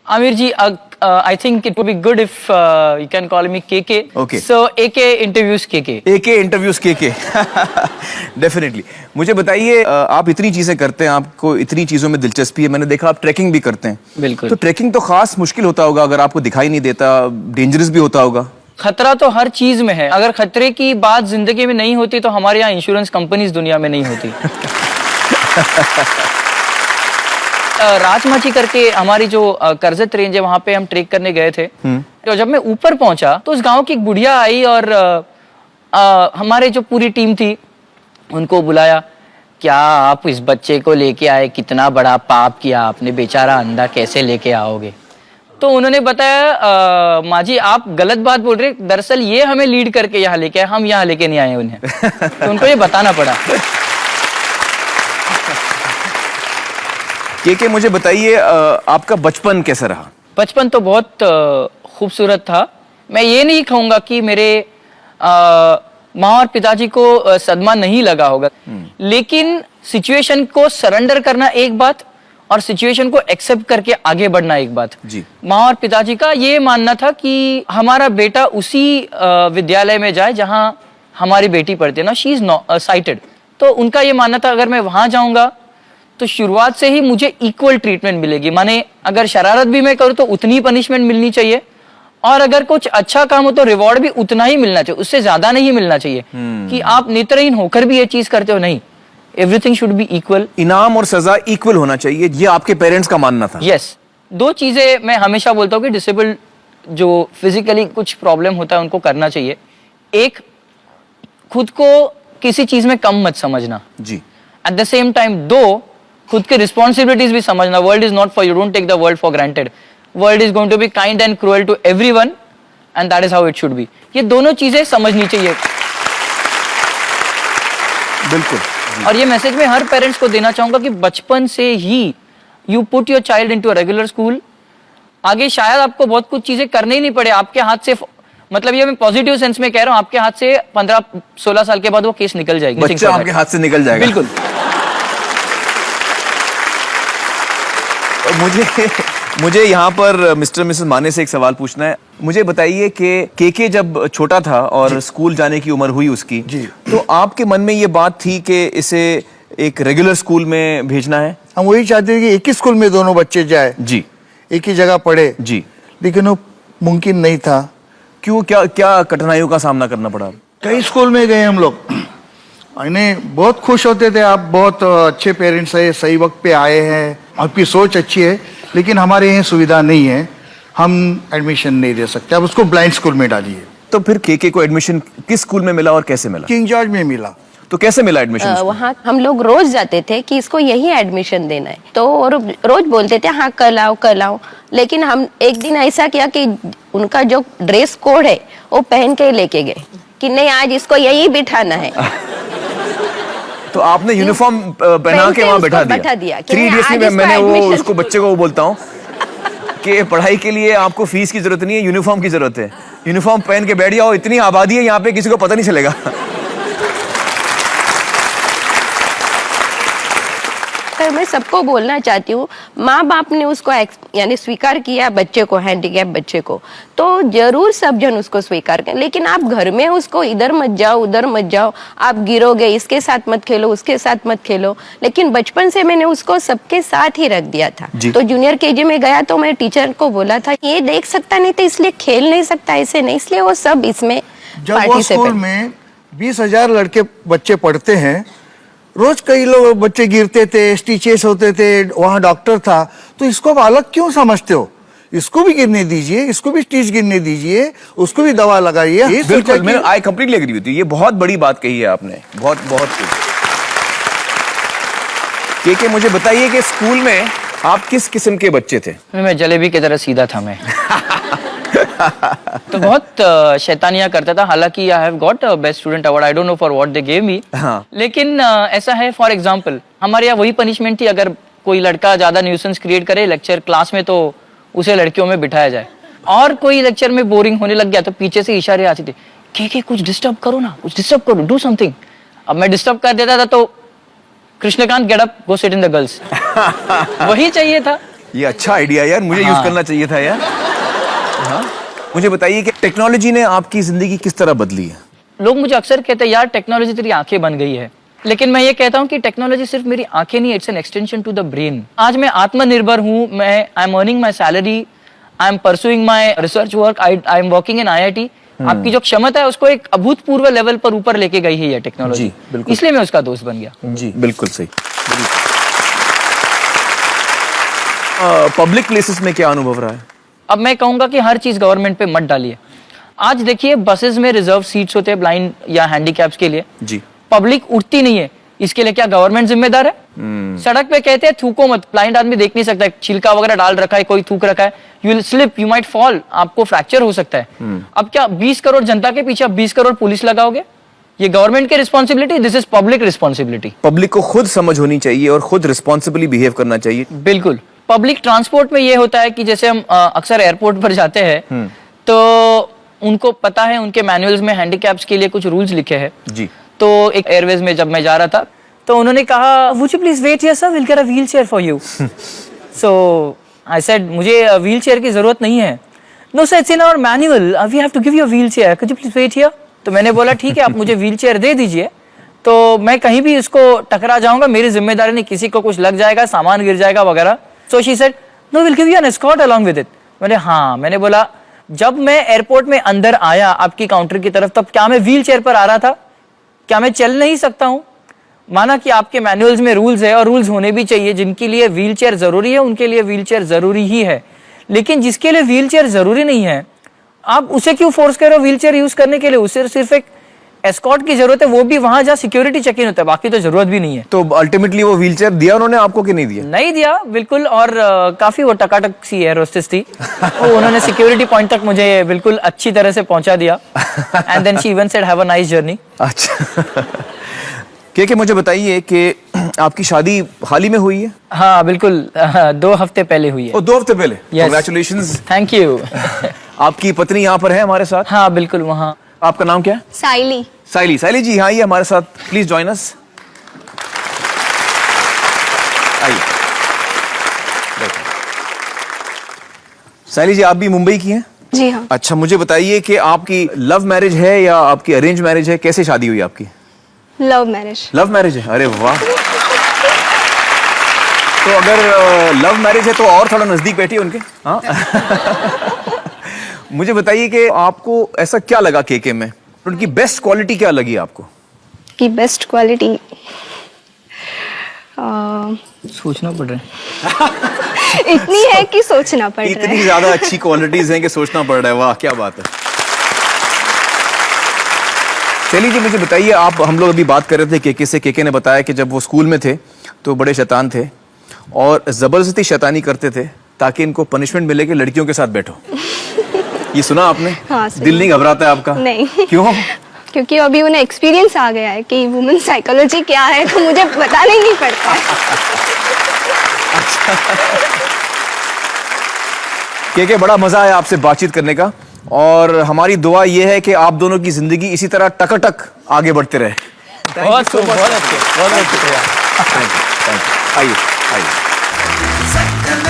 Amir ji, I think it would be good if you can call me KK. Okay. So AK interviews KK. AK interviews KK definitely. मुझे बताइए, आप इतनी चीजें करते हैं, आपको इतनी चीजों में दिलचस्पी है, मैंने देखा आप ट्रैकिंग भी करते हैं। बिल्कुल। तो ट्रैकिंग तो खास मुश्किल होता होगा, अगर आपको दिखाई नहीं देता, डेंजरस भी होता होगा। खतरा तो हर चीज में है। अगर खतरे की बात जिंदगी में नहीं होती तो हमारे यहाँ इंश्योरेंस कंपनीज दुनिया में नहीं होती। राजमाची करके हमारी जो करजत रेंज है, वहां पे हम ट्रेक करने गए थे। तो जब मैं ऊपर पहुंचा तो उस गांव की एक बुढ़िया आई और हमारे जो पूरी टीम थी उनको बुलाया। क्या आप इस बच्चे को लेके आए, कितना बड़ा पाप किया आपने, बेचारा अंधा कैसे लेके आओगे। तो उन्होंने बताया, माँ जी आप गलत बात बोल रहे, दरअसल ये हमें लीड करके यहाँ लेके आए, हम यहाँ लेके नहीं आए उन्हें। तो उनको ये बताना पड़ा। के मुझे बताइए, आपका बचपन कैसा रहा? बचपन तो बहुत खूबसूरत था। मैं ये नहीं कहूँगा कि मेरे माँ और पिताजी को सदमा नहीं लगा होगा, लेकिन सिचुएशन को सरेंडर करना एक बात और सिचुएशन को एक्सेप्ट करके आगे बढ़ना एक बात। जी। माँ और पिताजी का ये मानना था कि हमारा बेटा उसी विद्यालय में जाए जहाँ हमारी बेटी पढ़ती है ना, शी इज साइटेड। तो उनका ये मानना था अगर मैं वहां जाऊंगा तो शुरुआत से ही मुझे इक्वल ट्रीटमेंट मिलेगी। माने अगर शरारत भी मैं करूँ तो उतनी पनिशमेंट मिलनी चाहिए, और अगर कुछ अच्छा काम हो तो रिवॉर्ड भी उतना ही मिलना चाहिए, उससे ज्यादा नहीं मिलना चाहिए कि आप नेत्रहीन होकर भी ये चीज करते हो। नहीं, एवरीथिंग शुड बी इक्वल। इनाम और सजा इक्वल होना चाहिए, ये आपके पेरेंट्स का मानना था। यस। दो चीजें मैं हमेशा बोलता हूँ कि डिसेबल्ड जो फिजिकली कुछ प्रॉब्लम होता है उनको करना चाहिए। एक, खुद को किसी चीज में कम मत समझना जी। एट द सेम टाइम दो, खुद की रिस्पॉन्सिबिलिटीज भी समझना। World is not for you, don't take the world for granted. World is going to be kind and cruel to everyone and that is how it should be. ये दोनों चीजें समझनी चाहिए। बिल्कुल। और ये मैसेज मैं हर पेरेंट्स को देना चाहूंगा कि बचपन से ही you put your child into a regular school. आगे शायद आपको बहुत कुछ चीजें करने ही नहीं पड़े, आपके हाथ से, मतलब ये मैं पॉजिटिव सेंस में कह रहा हूं, आपके हाथ से 15-16 साल के बाद वो केस निकल जाएगी, बच्चा आपके हाथ से निकल जाएगा। बिल्कुल। मुझे यहाँ पर मिस्टर मिसेस माने से एक सवाल पूछना है। मुझे बताइए कि केके जब छोटा था और स्कूल जाने की उम्र हुई उसकी, तो आपके मन में ये बात थी कि इसे एक रेगुलर स्कूल में भेजना है? हम वही चाहते थे कि एक ही स्कूल में दोनों बच्चे जाए जी, एक ही जगह पढ़े जी, लेकिन वो मुमकिन नहीं था। क्यों? क्या कठिनाइयों का सामना करना पड़ा? कई स्कूल में गए हम लोग, इन्हें बहुत खुश होते थे, आप बहुत अच्छे पेरेंट्स है, सही वक्त पे आए हैं, आपकी सोच अच्छी है, लेकिन हमारे यहाँ सुविधा नहीं है, हम एडमिशन नहीं दे सकते, आप उसको ब्लाइंड स्कूल में डालिए। तो फिर केके को एडमिशन किस स्कूल में मिला और कैसे मिला? किंग जॉर्ज में मिला। तो कैसे मिला एडमिशन? वहाँ हम लोग रोज जाते थे कि इसको यही एडमिशन देना है, तो रोज बोलते थे हाँ कल आओ। लेकिन हम एक दिन ऐसा किया कि उनका जो ड्रेस कोड है वो पहन के लेके गए कि नहीं आज इसको यही बिठाना है। तो आपने यूनिफॉर्म पहना के वहाँ बैठा दिया। 3 इडियट्स में मैंने वो उसको बच्चे को वो बोलता हूँ कि पढ़ाई के लिए आपको फीस की जरूरत नहीं है, यूनिफॉर्म की जरूरत है। यूनिफॉर्म पहन के बैठ जाओ, इतनी आबादी है यहाँ पे, किसी को पता नहीं चलेगा। तो मैं सबको बोलना चाहती हूँ, माँ बाप ने उसको यानी स्वीकार किया बच्चे को, हैंडीकैप बच्चे को, तो जरूर सब जन उसको स्वीकार करें। लेकिन आप घर में उसको इधर मत जाओ उधर मत जाओ, आप गिरोगे, इसके साथ मत खेलो उसके साथ मत खेलो। लेकिन बचपन से मैंने उसको सबके साथ ही रख दिया था। तो जूनियर केजी में गया तो मैं टीचर को बोला था ये देख सकता नहीं था इसलिए खेल नहीं सकता, ऐसे नहीं, इसलिए वो सब इसमें जब वो स्कूल में 20,000 लड़के बच्चे पढ़ते हैं, रोज कई लोग बच्चे गिरते थे, स्टिचेस होते थे, वहाँ डॉक्टर था, तो इसको आप अलग क्यों समझते हो? इसको भी गिरने दीजिए, इसको भी स्टिच गिरने दीजिए, उसको भी दवा लगाइए। बिल्कुल, मैं I completely agree with you. ये बहुत बड़ी बात कही है आपने, बहुत बहुत। के मुझे बताइए कि स्कूल में आप किस किस्म के बच्चे थे? मैं जलेबी की तरह सीधा था मैं। तो बहुत शैतानियां करता था। हालांकि I have got best student award, I don't know for what they gave me. लेकिन ऐसा है, फॉर एग्जांपल हमारे यहाँ वही पनिशमेंट थी, अगर कोई लड़का ज्यादा न्यूसेंस क्रिएट करे लेक्चर क्लास में तो उसे लड़कियों में बिठाया जाए, और कोई लेक्चर में बोरिंग होने लग गया तो पीछे से इशारे आते थे के कुछ डिस्टर्ब करो ना, कुछ डिस्टर्ब करो, डू समथिंग। अब मैं डिस्टर्ब कर देता था तो Krishnakant get up, go sit in the girls. वही चाहिए था। ये अच्छा आइडिया यार, मुझे यूज करना चाहिए था यार। हाँ, मुझे बताइए कि टेक्नोलॉजी ने आपकी जिंदगी किस तरह बदली है? लोग मुझे अक्सर कहते हैं यार टेक्नोलॉजी तेरी आंखें बन गई है, लेकिन मैं ये कहता हूँ कि टेक्नोलॉजी सिर्फ मेरी आंखें नहीं, it's an extension to the brain. आज मैं आत्मनिर्भर हूँ, मैं I am earning my salary, I am pursuing my research work, I am working in IIT। आपकी जो क्षमता है उसको एक अभूतपूर्व लेवल पर ऊपर लेके गई है ये टेक्नोलॉजी, इसलिए मैं उसका दोस्त बन गया। जी बिल्कुल सही। पब्लिक प्लेसेस में क्या अनुभव रहा है? अब मैं कहूंगा कि हर चीज गवर्नमेंट पे मत डालिए। आज देखिए बसेस में रिजर्व सीट्स होते हैं ब्लाइंड या हैंडीकैप्स के लिए, जी। पब्लिक उठती नहीं है, इसके लिए क्या गवर्नमेंट जिम्मेदार है? सड़क पे कहते हैं थूको मत, ब्लाइंड आदमी देख नहीं सकता है, छिलका वगैरह डाल रखा है, कोई थूक रखा है, you will slip, you might fall, आपको फ्रैक्चर हो सकता है। अब क्या 20 करोड़ जनता के पीछे 20 करोड़ पुलिस लगाओगे? ये गवर्नमेंट की responsibility, this is public responsibility. Public को खुद समझ होनी चाहिए और खुद रिस्पॉन्सिबली बिहेव करना चाहिए। बिल्कुल। पब्लिक ट्रांसपोर्ट में ये होता है कि जैसे हम अक्सर एयरपोर्ट पर जाते हैं तो उनको पता है, उनके मैनुअल्स में हैंडीकैप्स के लिए कुछ रूल्स लिखे हैं जी। तो एक एयरवेज में जब मैं जा रहा था तो उन्होंने कहा would you please wait here sir, will get a wheelchair for you. So I said मुझे व्हील चेयर की जरूरत नहीं है। No sir it's in our manual, we have to give you a wheelchair, could you please wait here. तो मैंने बोला ठीक है आप मुझे व्हील चेयर दे दीजिए, तो मैं कहीं भी इसको टकरा जाऊंगा, मेरी जिम्मेदारी नहीं, किसी को कुछ लग जाएगा, सामान गिर जाएगा वगैरह। So she said no will give you an escort along with it. मैंने हाँ, मैंने बोला जब मैं एयरपोर्ट में अंदर आया आपकी काउंटर की तरफ, तब क्या मैं व्हील चेयर पर आ रहा था? क्या मैं चल नहीं सकता हूं? माना कि आपके मैनुअल्स में रूल्स है और रूल्स होने भी चाहिए, जिनके लिए व्हील चेयर जरूरी है उनके लिए व्हील चेयर जरूरी ही है, लेकिन जिसके लिए व्हील चेयर जरूरी नहीं है आप उसे क्यों फोर्स करो व्हील चेयर यूज करने के लिए? उसे सिर्फ एक एस्कॉर्ट की जरूरत है, वो भी वहां जहाँ सिक्योरिटी चेक इन होता है, बाकी तो जरूरत भी नहीं है। तो अल्टीमेटली वो व्हीलचेयर दिया उन्होंने आपको कि नहीं दिया? नहीं दिया बिल्कुल, और काफी वो टकाटक सी एयर होस्टेस थी, तो उन्होंने सिक्योरिटी पॉइंट तक मुझे बिल्कुल अच्छी तरह से पहुंचा दिया and then she even said have a nice journey. अच्छा। के मुझे बताइए कि आपकी शादी हाल ही में हुई है? हाँ बिल्कुल, 2 हफ्ते पहले हुई है। 2 हफ्ते पहले? Yes. कांग्रेचुलेशंस। Thank you. आपकी पत्नी यहाँ पर है हमारे साथ? हाँ बिल्कुल, वहाँ। आपका नाम क्या है? साइली। साइली। साइली जी यहाँ आइए हमारे साथ, प्लीज जॉइन अस। आइए। साइली जी आप भी मुंबई की हैं? जी हाँ। अच्छा मुझे बताइए कि आपकी लव मैरिज है या आपकी अरेंज मैरिज है? कैसे शादी हुई आपकी? Love marriage. लव मैरिज है? अरे वाह। तो अगर लव मैरिज है तो और थोड़ा नजदीक बैठिए उनके। हाँ। मुझे बताइए कि आपको ऐसा क्या लगा केके में, उनकी बेस्ट क्वालिटी क्या लगी आपको? की बेस्ट क्वालिटी सोचना पड़ रहा है। इतनी है कि सोचना पड़ रहा इतनी है। ज्यादा अच्छी क्वालिटीज हैं कि सोचना पड़ रहा है। वाह क्या बात है। चलिए जी मुझे बताइए, आप हम लोग अभी बात कर रहे थे केके से। केके ने बताया कि जब वो स्कूल में थे तो बड़े शैतान थे और जबरदस्ती शैतानी करते थे ताकि इनको पनिशमेंट मिले कि लड़कियों के साथ बैठो। ये सुना आपने? हाँ, सुना। दिल नहीं घबराता है आपका? नहीं। क्यों? क्योंकि अभी उन्हें एक्सपीरियंस आ गया है कि वुमेन साइकोलॉजी क्या है, तो मुझे बताना ही नहीं पड़ता है। केके बड़ा मजा आया आपसे बातचीत करने का, और हमारी दुआ ये है कि आप दोनों की जिंदगी इसी तरह टकाटक आगे बढ़ते रहे। बहुत शुक्रिया। आइए आइए।